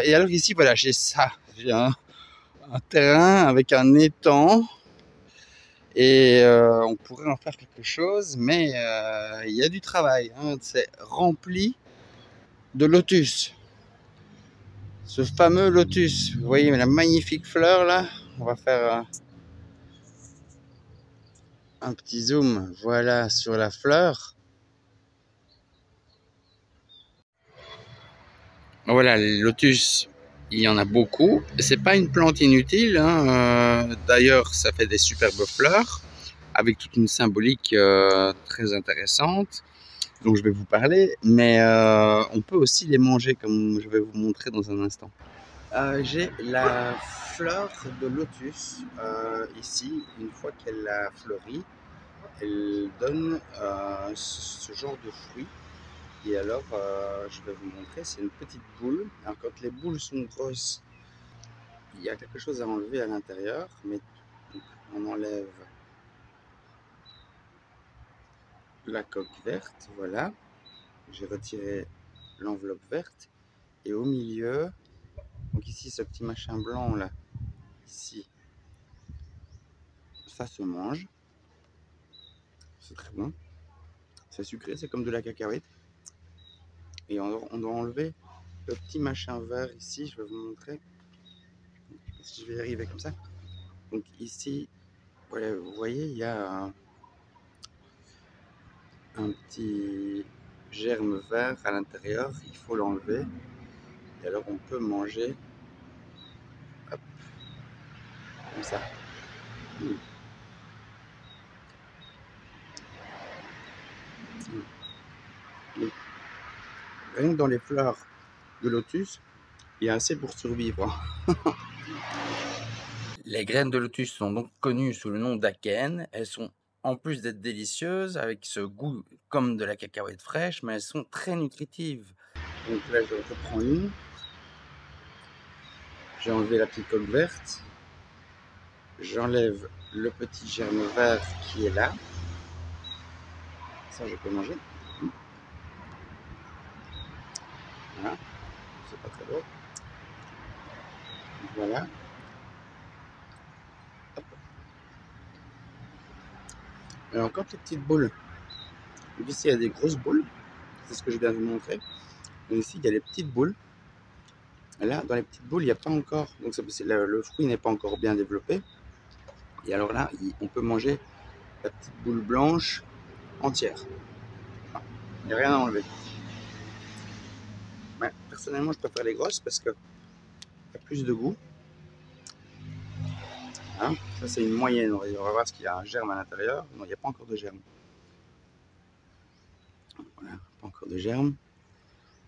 Et alors ici, voilà, j'ai ça. J'ai un terrain avec un étang. Et on pourrait en faire quelque chose, mais il y a du travail. Hein. C'est rempli de lotus. Ce fameux lotus. Vous voyez la magnifique fleur là. On va faire un petit zoom. Voilà sur la fleur. Voilà, les lotus, il y en a beaucoup. C'est pas une plante inutile. Hein. D'ailleurs, ça fait des superbes fleurs avec toute une symbolique très intéressante. Donc je vais vous parler, mais on peut aussi les manger comme je vais vous montrer dans un instant. J'ai la fleur de lotus ici. Une fois qu'elle a fleuri, elle donne ce genre de fruit. Et alors, je vais vous montrer, c'est une petite boule. Alors quand les boules sont grosses, il y a quelque chose à enlever à l'intérieur, mais on enlève la coque verte, voilà. J'ai retiré l'enveloppe verte. Et au milieu, donc ici ce petit machin blanc là, ici, ça se mange. C'est très bon. C'est sucré, c'est comme de la cacahuète. Et on doit enlever le petit machin vert ici, je vais vous montrer. Si je vais y arriver comme ça. Donc ici, voilà, vous voyez, il y a un petit germe vert à l'intérieur, il faut l'enlever. Et alors on peut manger, hop, comme ça. Rien que dans les fleurs de lotus, il y a assez pour survivre. Les graines de lotus sont donc connues sous le nom d'akènes. Elles sont, en plus d'être délicieuses, avec ce goût comme de la cacahuète fraîche, mais elles sont très nutritives. Donc là, je reprends une. J'ai enlevé la petite coque verte. J'enlève le petit germe vert qui est là. Ça, je peux manger. Voilà. C'est pas très beau. Voilà. Hop. Alors, quand les petites boules, donc ici il y a des grosses boules, c'est ce que je viens de vous montrer. Donc ici il y a les petites boules. Et là, dans les petites boules, il n'y a pas encore, donc le fruit n'est pas encore bien développé. Et alors là, on peut manger la petite boule blanche entière. Il n'y a rien à enlever. Ouais, personnellement, je préfère les grosses parce qu'il y a plus de goût. Hein, ça, c'est une moyenne. On va voir s'il y a un germe à l'intérieur. Non, il n'y a pas encore de germe. Voilà, pas encore de germe.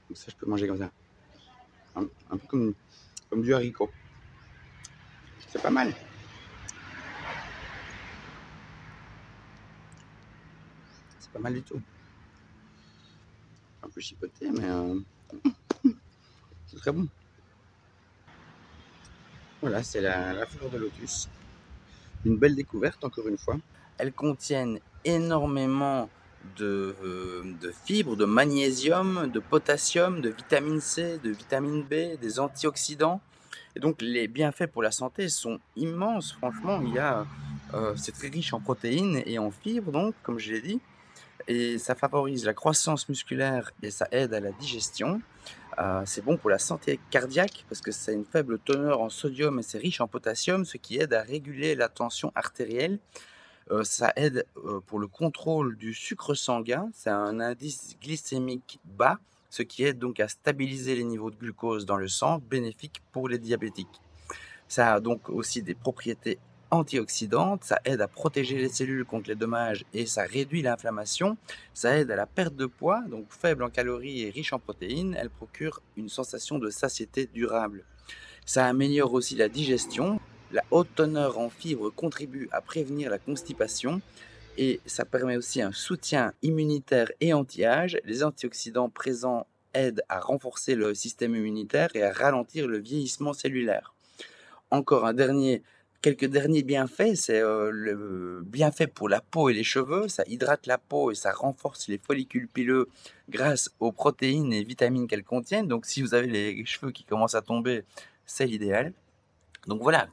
Donc ça, je peux manger comme ça. Un peu comme du haricot. C'est pas mal. C'est pas mal du tout. Un peu chipoté, mais c'est très bon. Voilà, c'est la fleur de lotus. Une belle découverte, encore une fois. Elles contiennent énormément de fibres, de magnésium, de potassium, de vitamine C, de vitamine B, des antioxydants. Et donc les bienfaits pour la santé sont immenses, franchement. C'est très riche en protéines et en fibres, donc, comme je l'ai dit. Et ça favorise la croissance musculaire et ça aide à la digestion. C'est bon pour la santé cardiaque parce que c'est une faible teneur en sodium et c'est riche en potassium, ce qui aide à réguler la tension artérielle. Ça aide pour le contrôle du sucre sanguin. C'est un indice glycémique bas, ce qui aide donc à stabiliser les niveaux de glucose dans le sang, bénéfique pour les diabétiques. Ça a donc aussi des propriétés antioxydantes, ça aide à protéger les cellules contre les dommages et ça réduit l'inflammation. Ça aide à la perte de poids, donc faible en calories et riche en protéines. Elle procure une sensation de satiété durable. Ça améliore aussi la digestion. La haute teneur en fibres contribue à prévenir la constipation et ça permet aussi un soutien immunitaire et anti-âge. Les antioxydants présents aident à renforcer le système immunitaire et à ralentir le vieillissement cellulaire. Encore un dernier quelques derniers bienfaits, c'est le bienfait pour la peau et les cheveux. Ça hydrate la peau et ça renforce les follicules pileux grâce aux protéines et vitamines qu'elles contiennent. Donc si vous avez les cheveux qui commencent à tomber, c'est l'idéal. Donc voilà,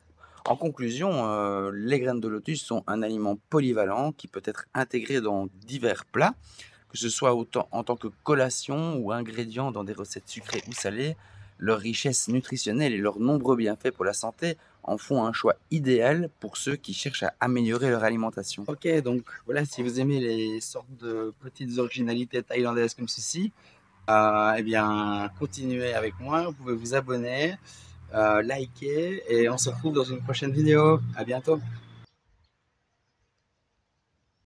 en conclusion, les graines de lotus sont un aliment polyvalent qui peut être intégré dans divers plats, que ce soit autant en tant que collation ou ingrédient dans des recettes sucrées ou salées. Leur richesse nutritionnelle et leurs nombreux bienfaits pour la santé en font un choix idéal pour ceux qui cherchent à améliorer leur alimentation. Ok, donc voilà, si vous aimez les sortes de petites originalités thaïlandaises comme ceci, eh bien, continuez avec moi, vous pouvez vous abonner, liker et on se retrouve dans une prochaine vidéo. À bientôt.